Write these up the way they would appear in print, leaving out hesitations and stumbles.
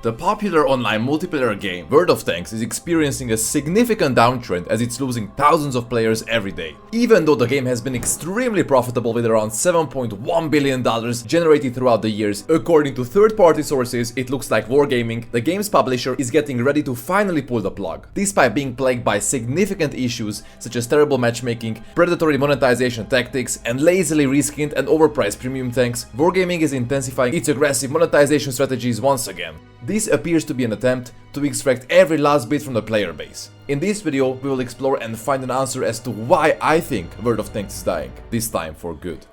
The popular online multiplayer game World of Tanks is experiencing a significant downtrend as it's losing thousands of players every day. Even though the game has been extremely profitable with around $7.1 billion generated throughout the years, according to third-party sources, it looks like Wargaming, the game's publisher, is getting ready to finally pull the plug. Despite being plagued by significant issues such as terrible matchmaking, predatory monetization tactics, and lazily reskinned and overpriced premium tanks, Wargaming is intensifying its aggressive monetization strategies once again. This appears to be an attempt to extract every last bit from the player base. In this video, we will explore and find an answer as to why I think World of Tanks is dying, this time for good.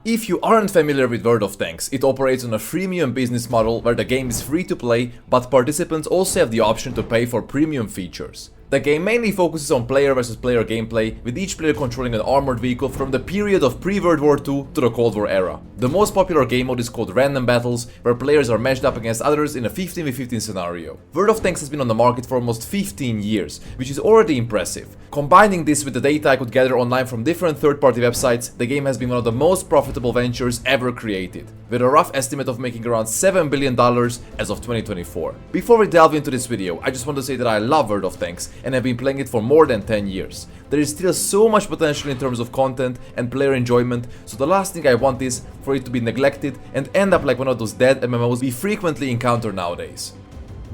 If you aren't familiar with World of Tanks, it operates on a freemium business model where the game is free to play, but participants also have the option to pay for premium features. The game mainly focuses on player versus player gameplay, with each player controlling an armored vehicle from the period of pre-World War II to the Cold War era. The most popular game mode is called Random Battles, where players are matched up against others in a 15v15 scenario. World of Tanks has been on the market for almost 15 years, which is already impressive. Combining this with the data I could gather online from different third-party websites, the game has been one of the most profitable ventures ever created, with a rough estimate of making around $7 billion as of 2024. Before we delve into this video, I just want to say that I love World of Tanks and have been playing it for more than 10 years. There is still so much potential in terms of content and player enjoyment, so the last thing I want is for it to be neglected and end up like one of those dead MMOs we frequently encounter nowadays.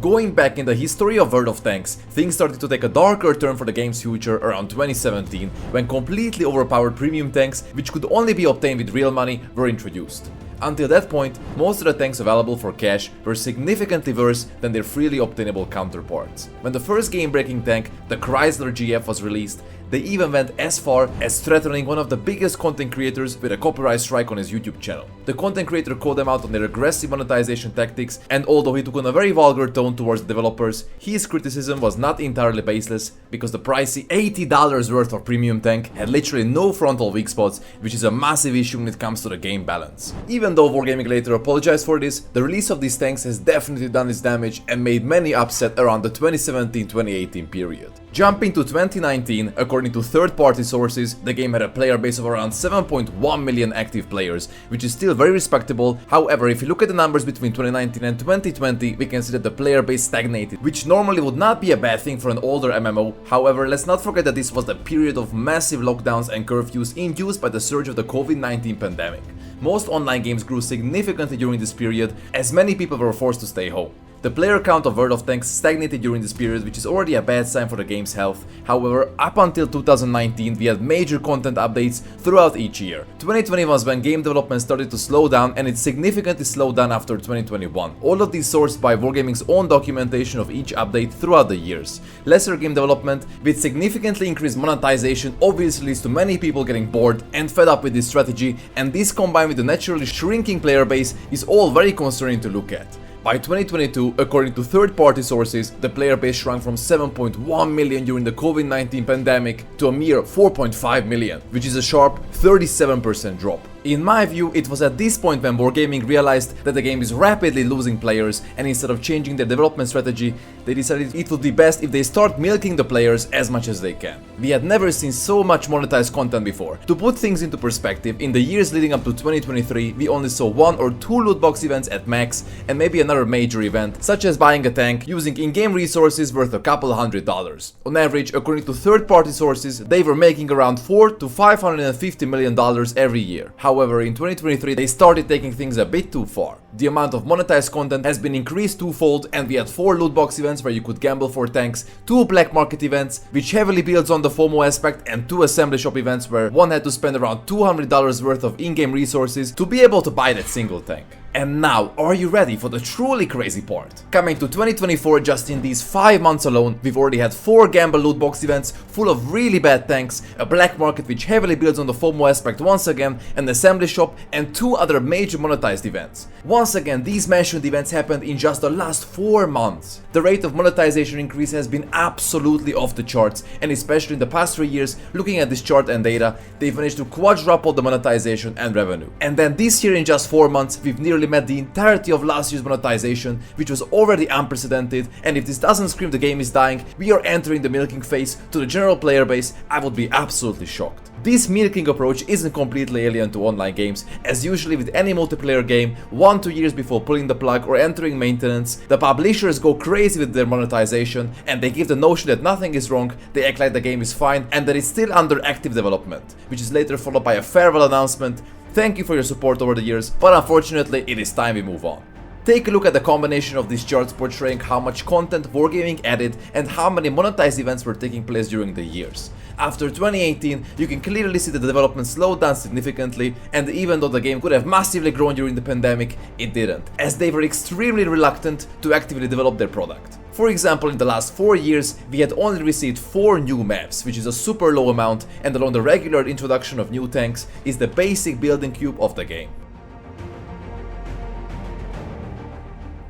Going back in the history of World of Tanks, things started to take a darker turn for the game's future around 2017, when completely overpowered premium tanks, which could only be obtained with real money, were introduced. Until that point, most of the tanks available for cash were significantly worse than their freely obtainable counterparts. When the first game-breaking tank, the Chrysler GF, was released, they even went as far as threatening one of the biggest content creators with a copyright strike on his YouTube channel. The content creator called them out on their aggressive monetization tactics, and although he took on a very vulgar tone towards the developers, his criticism was not entirely baseless, because the pricey $80 worth of premium tank had literally no frontal weak spots, which is a massive issue when it comes to the game balance. Even though Wargaming later apologized for this, the release of these tanks has definitely done its damage and made many upset around the 2017-2018 period. Jumping to 2019, according to third-party sources, the game had a player base of around 7.1 million active players, which is still very respectable. However, if you look at the numbers between 2019 and 2020, we can see that the player base stagnated, which normally would not be a bad thing for an older MMO. However, let's not forget that this was the period of massive lockdowns and curfews induced by the surge of the COVID-19 pandemic. Most online games grew significantly during this period, as many people were forced to stay home. The player count of World of Tanks stagnated during this period, which is already a bad sign for the game's health. However, up until 2019, we had major content updates throughout each year. 2020 was when game development started to slow down, and it significantly slowed down after 2021. All of these sourced by Wargaming's own documentation of each update throughout the years. Lesser game development with significantly increased monetization obviously leads to many people getting bored and fed up with this strategy, and this combined with the naturally shrinking player base is all very concerning to look at. By 2022, according to third-party sources, the player base shrunk from 7.1 million during the COVID-19 pandemic to a mere 4.5 million, which is a sharp 37% drop. In my view, it was at this point when Wargaming realized that the game is rapidly losing players, and instead of changing their development strategy, they decided it would be best if they start milking the players as much as they can. We had never seen so much monetized content before. To put things into perspective, in the years leading up to 2023, we only saw 1 or 2 loot box events at max, and maybe another major event, such as buying a tank using in-game resources worth a couple $100. On average, according to third-party sources, they were making around $400 to $550 million every year. However, in 2023, they started taking things a bit too far. The amount of monetized content has been increased twofold, and we had 4 loot box events where you could gamble for tanks, 2 black market events, which heavily builds on the FOMO aspect, and 2 assembly shop events where one had to spend around $200 worth of in-game resources to be able to buy that single tank. And now, are you ready for the truly crazy part? Coming to 2024, just in these 5 months alone, we've already had 4 gamble loot box events full of really bad tanks, a black market which heavily builds on the FOMO aspect once again, an assembly shop, and 2 other major monetized events. Once again, these mentioned events happened in just the last 4 months. The rate of monetization increase has been absolutely off the charts, and especially in the past 3 years, looking at this chart and data, they've managed to quadruple the monetization and revenue. And then this year, in just 4 months, we've nearly successfully met the entirety of last year's monetization, which was already unprecedented, and if this doesn't scream the game is dying, we are entering the milking phase to the general player base, I would be absolutely shocked. This milking approach isn't completely alien to online games, as usually with any multiplayer game, 1-2 years before pulling the plug or entering maintenance, the publishers go crazy with their monetization and they give the notion that nothing is wrong, they act like the game is fine and that it's still under active development, which is later followed by a farewell announcement. Thank you for your support over the years, but unfortunately it is time we move on. Take a look at the combination of these charts portraying how much content Wargaming added and how many monetized events were taking place during the years. After 2018, you can clearly see that the development slowed down significantly, and even though the game could have massively grown during the pandemic, it didn't, as they were extremely reluctant to actively develop their product. For example, in the last 4 years, we had only received 4 new maps, which is a super low amount, and along the regular introduction of new tanks is the basic building cube of the game.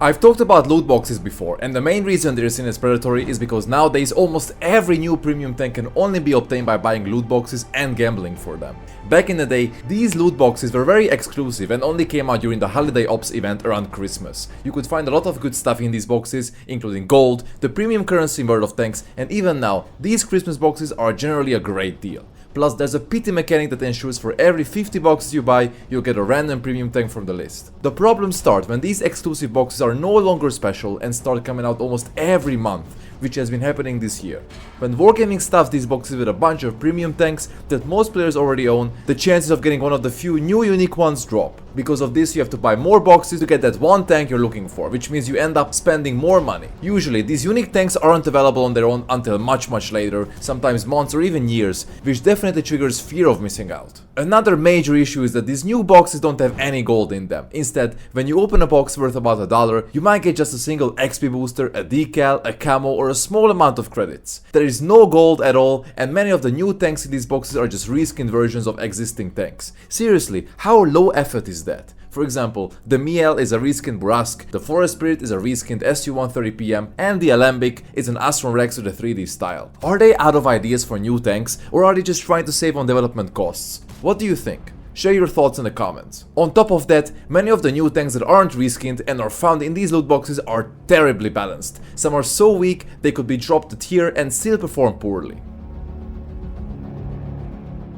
I've talked about loot boxes before, and the main reason they're seen as predatory is because nowadays almost every new premium tank can only be obtained by buying loot boxes and gambling for them. Back in the day, these loot boxes were very exclusive and only came out during the Holiday Ops event around Christmas. You could find a lot of good stuff in these boxes, including gold, the premium currency in World of Tanks, and even now, these Christmas boxes are generally a great deal. Plus, there's a pity mechanic that ensures for every 50 boxes you buy, you'll get a random premium tank from the list. The problems start when these exclusive boxes are no longer special and start coming out almost every month, which has been happening this year. When Wargaming stuffs these boxes with a bunch of premium tanks that most players already own, the chances of getting one of the few new unique ones drop. Because of this, you have to buy more boxes to get that one tank you're looking for, which means you end up spending more money. Usually, these unique tanks aren't available on their own until much later, sometimes months or even years, which definitely triggers fear of missing out. Another major issue is that these new boxes don't have any gold in them. Instead, when you open a box worth about $1, you might get just a single XP booster, a decal, a camo, or a small amount of credits. There is no gold at all, and many of the new tanks in these boxes are just reskinned versions of existing tanks. Seriously, how low effort is that? For example, the Miel is a reskinned Burask, the Forest Spirit is a reskinned SU-130PM, and the Alembic is an Astron Rex with a 3D style. Are they out of ideas for new tanks, or are they just trying to save on development costs? What do you think? Share your thoughts in the comments. On top of that, many of the new tanks that aren't reskinned and are found in these loot boxes are terribly balanced. Some are so weak they could be dropped a tier and still perform poorly.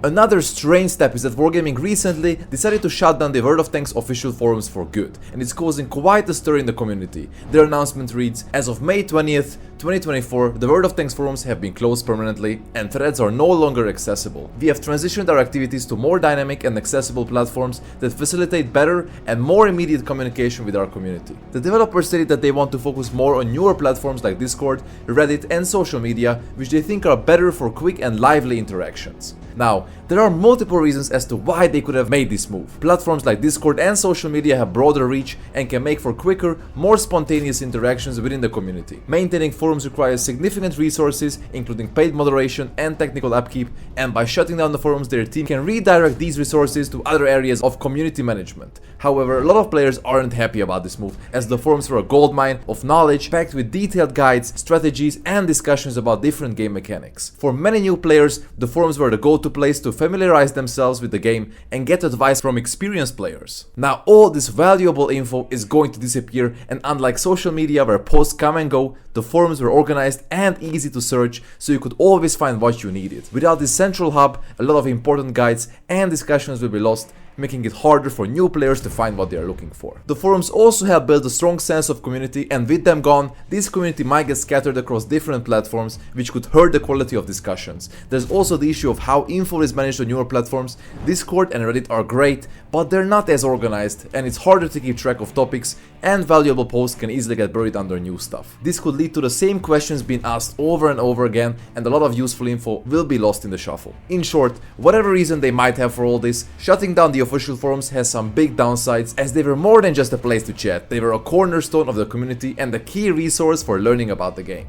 Another strange step is that Wargaming recently decided to shut down the World of Tanks official forums for good, and it's causing quite a stir in the community. Their announcement reads, as of May 20th, 2024, the World of Tanks forums have been closed permanently and threads are no longer accessible. We have transitioned our activities to more dynamic and accessible platforms that facilitate better and more immediate communication with our community. The developers stated that they want to focus more on newer platforms like Discord, Reddit and social media, which they think are better for quick and lively interactions. Now, there are multiple reasons as to why they could have made this move. Platforms like Discord and social media have broader reach and can make for quicker, more spontaneous interactions within the community. Maintaining forums requires significant resources, including paid moderation and technical upkeep, and by shutting down the forums, their team can redirect these resources to other areas of community management. However, a lot of players aren't happy about this move, as the forums were a goldmine of knowledge packed with detailed guides, strategies, and discussions about different game mechanics. For many new players, the forums were the go-to place to familiarize themselves with the game and get advice from experienced players. Now all this valuable info is going to disappear, and unlike social media where posts come and go, the forums were organized and easy to search, so you could always find what you needed. Without this central hub, a lot of important guides and discussions will be lost, making it harder for new players to find what they are looking for. The forums also help build a strong sense of community, and with them gone, this community might get scattered across different platforms, which could hurt the quality of discussions. There's also the issue of how info is managed on newer platforms. Discord and Reddit are great, but they're not as organized, and it's harder to keep track of topics, and valuable posts can easily get buried under new stuff. This could lead to the same questions being asked over and over again, and a lot of useful info will be lost in the shuffle. In short, whatever reason they might have for all this, shutting down the official forums has some big downsides, as they were more than just a place to chat. They were a cornerstone of the community and a key resource for learning about the game.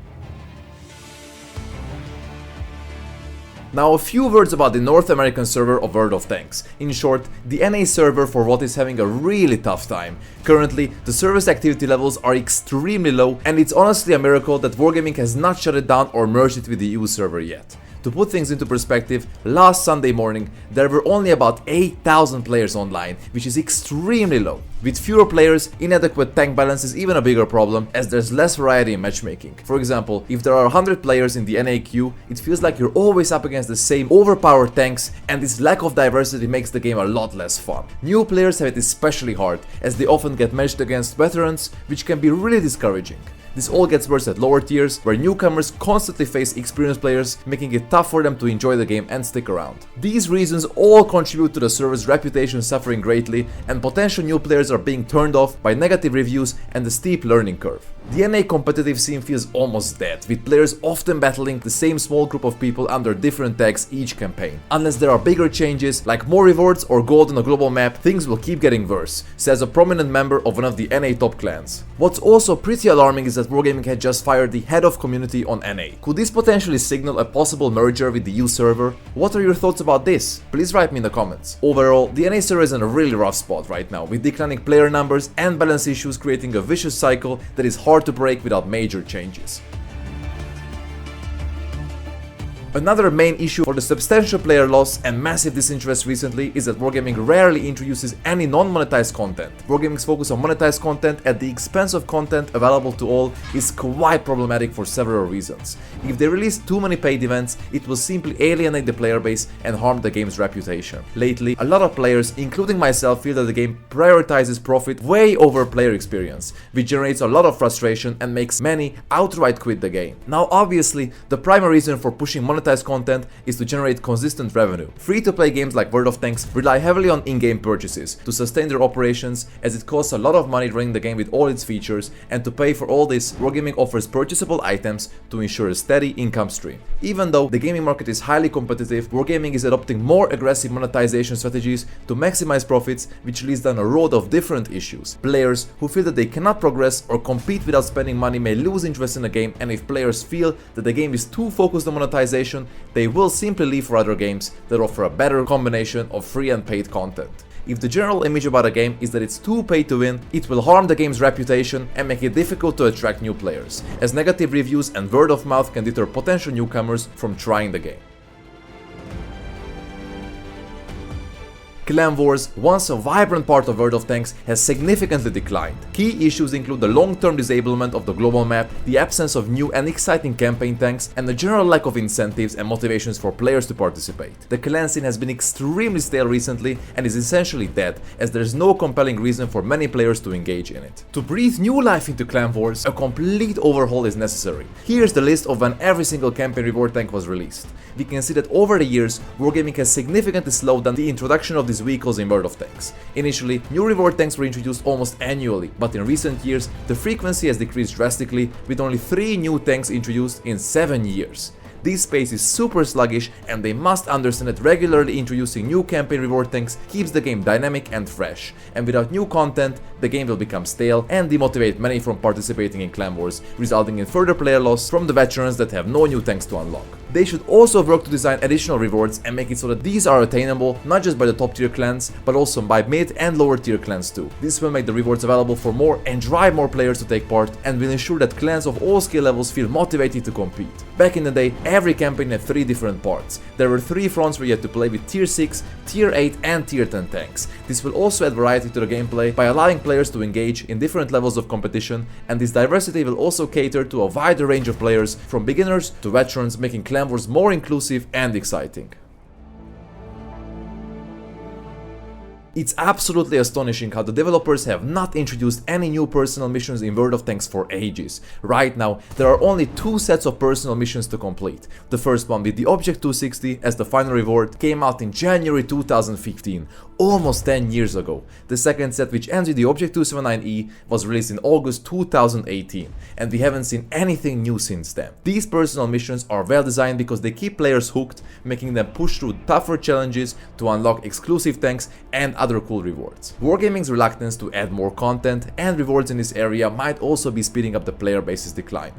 Now a few words about the North American server of World of Tanks. In short, the NA server for what is having a really tough time. Currently, the server's activity levels are extremely low, and it's honestly a miracle that Wargaming has not shut it down or merged it with the EU server yet. To put things into perspective, last Sunday morning there were only about 8,000 players online, which is extremely low. With fewer players, inadequate tank balance is even a bigger problem as there's less variety in matchmaking. For example, if there are 100 players in the NA queue, it feels like you're always up against the same overpowered tanks, and this lack of diversity makes the game a lot less fun. New players have it especially hard as they often get matched against veterans, which can be really discouraging. This all gets worse at lower tiers, where newcomers constantly face experienced players, making it tough for them to enjoy the game and stick around. These reasons all contribute to the server's reputation suffering greatly, and potential new players are being turned off by negative reviews and the steep learning curve. The NA competitive scene feels almost dead, with players often battling the same small group of people under different tags each campaign. Unless there are bigger changes, like more rewards or gold on a global map, things will keep getting worse, says a prominent member of one of the NA top clans. What's also pretty alarming is that Wargaming had just fired the head of community on NA. Could this potentially signal a possible merger with the U server? What are your thoughts about this? Please write me in the comments. Overall, the NA server is in a really rough spot right now, with declining player numbers and balance issues creating a vicious cycle that is hard to break without major changes. Another main issue for the substantial player loss and massive disinterest recently is that Wargaming rarely introduces any non-monetized content. Wargaming's focus on monetized content at the expense of content available to all is quite problematic for several reasons. If they release too many paid events, it will simply alienate the player base and harm the game's reputation. Lately, a lot of players, including myself, feel that the game prioritizes profit way over player experience, which generates a lot of frustration and makes many outright quit the game. Now, obviously, the primary reason for pushing monetized content is to generate consistent revenue. Free-to-play games like World of Tanks rely heavily on in-game purchases to sustain their operations, as it costs a lot of money running the game with all its features, and to pay for all this, Wargaming offers purchasable items to ensure a steady income stream. Even though the gaming market is highly competitive, Wargaming is adopting more aggressive monetization strategies to maximize profits, which leads down a road of different issues. Players who feel that they cannot progress or compete without spending money may lose interest in the game, and if players feel that the game is too focused on monetization, they will simply leave for other games that offer a better combination of free and paid content. If the general image about a game is that it's too pay to win, it will harm the game's reputation and make it difficult to attract new players, as negative reviews and word of mouth can deter potential newcomers from trying the game. Clan Wars, once a vibrant part of World of Tanks, has significantly declined. Key issues include the long-term disablement of the global map, the absence of new and exciting campaign tanks, and the general lack of incentives and motivations for players to participate. The clan scene has been extremely stale recently and is essentially dead, as there is no compelling reason for many players to engage in it. To breathe new life into Clan Wars, a complete overhaul is necessary. Here's the list of when every single campaign reward tank was released. We can see that over the years, Wargaming has significantly slowed down the introduction of these vehicles in World of Tanks. Initially, new reward tanks were introduced almost annually, but in recent years, the frequency has decreased drastically, with only 3 new tanks introduced in 7 years. This space is super sluggish, and they must understand that regularly introducing new campaign reward tanks keeps the game dynamic and fresh, and without new content, the game will become stale and demotivate many from participating in Clan Wars, resulting in further player loss from the veterans that have no new tanks to unlock. They should also work to design additional rewards and make it so that these are attainable not just by the top tier clans, but also by mid and lower tier clans too. This will make the rewards available for more and drive more players to take part, and will ensure that clans of all skill levels feel motivated to compete. Back in the day, every campaign had 3 different parts. There were 3 fronts where you had to play with tier 6, tier 8 and tier 10 tanks. This will also add variety to the gameplay by allowing players to engage in different levels of competition, and this diversity will also cater to a wider range of players, from beginners to veterans, making Clan Wars more inclusive and exciting. It's absolutely astonishing how the developers have not introduced any new personal missions in World of Tanks for ages. Right now, there are only 2 sets of personal missions to complete. The first one, with the Object 260 as the final reward, came out in January 2015, almost 10 years ago. The second set, which ends with the Object 279E, was released in August 2018, and we haven't seen anything new since then. These personal missions are well designed because they keep players hooked, making them push through tougher challenges to unlock exclusive tanks and other cool rewards. Wargaming's reluctance to add more content and rewards in this area might also be speeding up the player base's decline.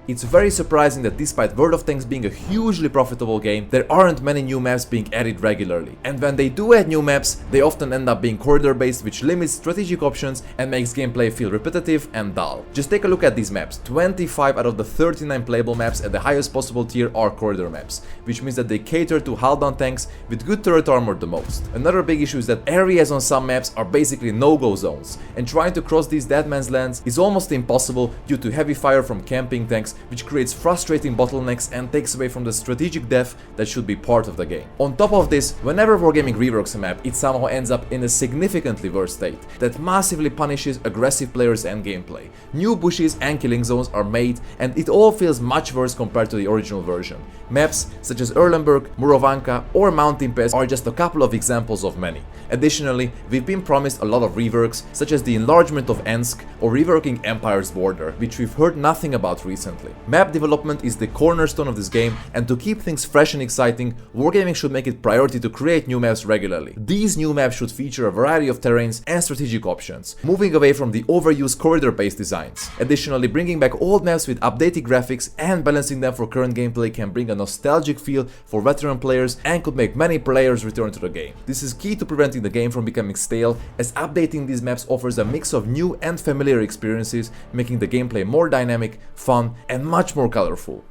It's very surprising that despite World of Tanks being a hugely profitable game, there aren't many new maps being added regularly. And when they do add new maps, they often end up being corridor based, which limits strategic options and makes gameplay feel repetitive and dull. Just take a look at these maps. 25 out of the 39 playable maps at the highest possible tier are corridor maps, which means that they cater to hull-down tanks with good turret armor the most. Another big issue is that areas on some maps are basically no-go zones, and trying to cross these dead man's lands is almost impossible due to heavy fire from camping tanks, which creates frustrating bottlenecks and takes away from the strategic depth that should be part of the game. On top of this, whenever Wargaming reworks a map, it somehow ends up in a significantly worse state that massively punishes aggressive players and gameplay. New bushes and killing zones are made, and it all feels much worse compared to the original version. Maps such as Erlenberg, Murovanka or Mountain Pass are just a couple of examples of many. Additionally, we've been promised a lot of reworks, such as the enlargement of Ensk or reworking Empire's border, which we've heard nothing about recently. Map development is the cornerstone of this game, and to keep things fresh and exciting, Wargaming should make it priority to create new maps regularly. These new maps should feature a variety of terrains and strategic options, moving away from the overused corridor-based designs. Additionally, bringing back old maps with updated graphics and balancing them for current gameplay can bring a nostalgic feel for veteran players and could make many players return to the game. This is key to preventing the game from becoming stale, as updating these maps offers a mix of new and familiar experiences, making the gameplay more dynamic, fun, and much more colorful.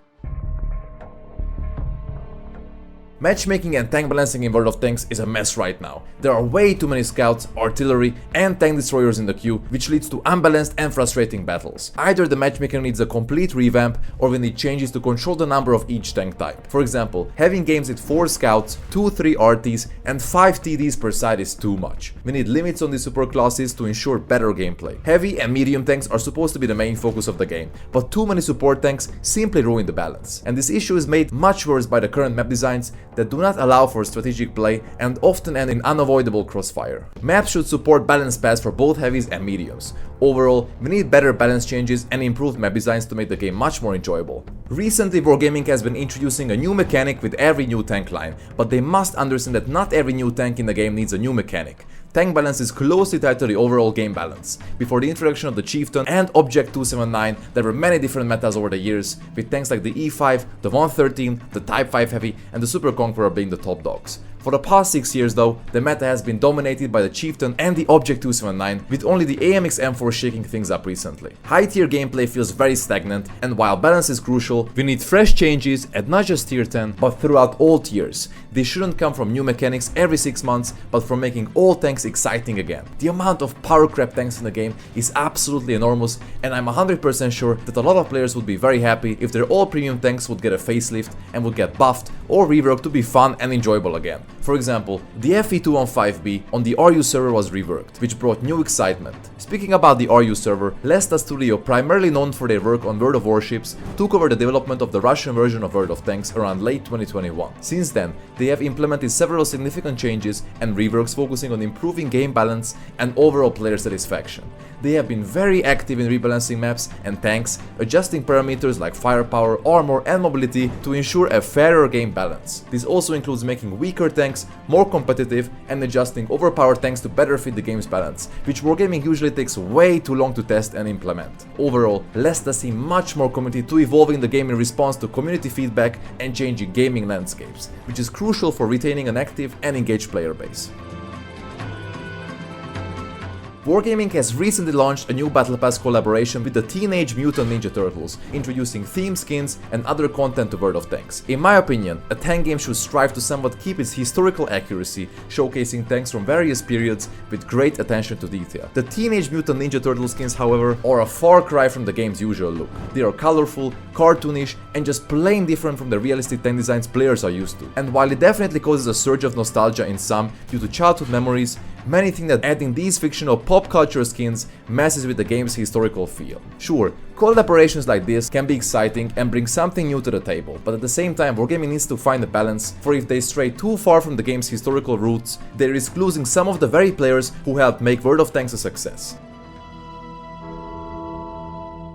Matchmaking and tank balancing in World of Tanks is a mess right now. There are way too many scouts, artillery and tank destroyers in the queue, which leads to unbalanced and frustrating battles. Either the matchmaking needs a complete revamp, or we need changes to control the number of each tank type. For example, having games with 4 scouts, 2-3 RTs and 5 TDs per side is too much. We need limits on the super classes to ensure better gameplay. Heavy and medium tanks are supposed to be the main focus of the game, but too many support tanks simply ruin the balance. And this issue is made much worse by the current map designs that do not allow for strategic play and often end in unavoidable crossfire. Maps should support balanced paths for both heavies and mediums. Overall, we need better balance changes and improved map designs to make the game much more enjoyable. Recently, Wargaming has been introducing a new mechanic with every new tank line, but they must understand that not every new tank in the game needs a new mechanic. Tank balance is closely tied to the overall game balance. Before the introduction of the Chieftain and Object 279, there were many different metas over the years, with tanks like the E5, the 113, the Type 5 Heavy and the Super Conqueror being the top dogs. For the past 6 years though, the meta has been dominated by the Chieftain and the Object 279, with only the AMX M4 shaking things up recently. High tier gameplay feels very stagnant, and while balance is crucial, we need fresh changes at not just tier 10, but throughout all tiers. They shouldn't come from new mechanics every 6 months, but from making all tanks exciting again. The amount of power crap tanks in the game is absolutely enormous, and I'm 100% sure that a lot of players would be very happy if their all premium tanks would get a facelift and would get buffed or reworked to be fun and enjoyable again. For example, the FE215B on the RU server was reworked, which brought new excitement. Speaking about the RU server, Lesta Studio, primarily known for their work on World of Warships, took over the development of the Russian version of World of Tanks around late 2021. Since then, they have implemented several significant changes and reworks focusing on improving game balance and overall player satisfaction. They have been very active in rebalancing maps and tanks, adjusting parameters like firepower, armor and mobility to ensure a fairer game balance. This also includes making weaker tanks more competitive and adjusting overpowered tanks to better fit the game's balance, which Wargaming usually takes way too long to test and implement. Overall, Lesta seem much more committed to evolving the game in response to community feedback and changing gaming landscapes, which is crucial for retaining an active and engaged player base. Wargaming has recently launched a new Battle Pass collaboration with the Teenage Mutant Ninja Turtles, introducing theme skins and other content to World of Tanks. In my opinion, a tank game should strive to somewhat keep its historical accuracy, showcasing tanks from various periods with great attention to detail. The Teenage Mutant Ninja Turtle skins, however, are a far cry from the game's usual look. They are colorful, cartoonish, and just plain different from the realistic tank designs players are used to. And while it definitely causes a surge of nostalgia in some due to childhood memories, many think that adding these fictional pop culture skins messes with the game's historical feel. Sure, collaborations like this can be exciting and bring something new to the table, but at the same time Wargaming needs to find a balance, for if they stray too far from the game's historical roots, they risk losing some of the very players who helped make World of Tanks a success.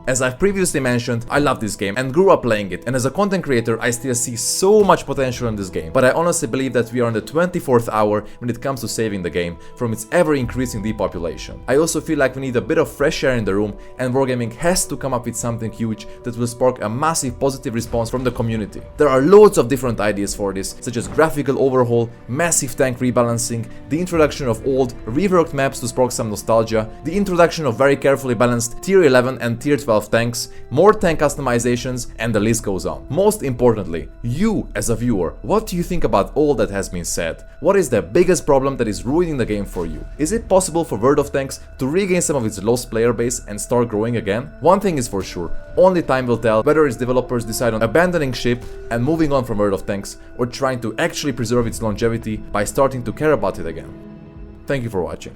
As I've previously mentioned, I love this game and grew up playing it, and as a content creator I still see so much potential in this game, but I honestly believe that we are in the 24th hour when it comes to saving the game from its ever increasing depopulation. I also feel like we need a bit of fresh air in the room, and Wargaming has to come up with something huge that will spark a massive positive response from the community. There are loads of different ideas for this, such as graphical overhaul, massive tank rebalancing, the introduction of old, reworked maps to spark some nostalgia, the introduction of very carefully balanced tier 11 and tier 12 tanks, more tank customizations, and the list goes on. Most importantly, you as a viewer, what do you think about all that has been said? What is the biggest problem that is ruining the game for you? Is it possible for World of Tanks to regain some of its lost player base and start growing again? One thing is for sure, only time will tell whether its developers decide on abandoning ship and moving on from World of Tanks, or trying to actually preserve its longevity by starting to care about it again. Thank you for watching.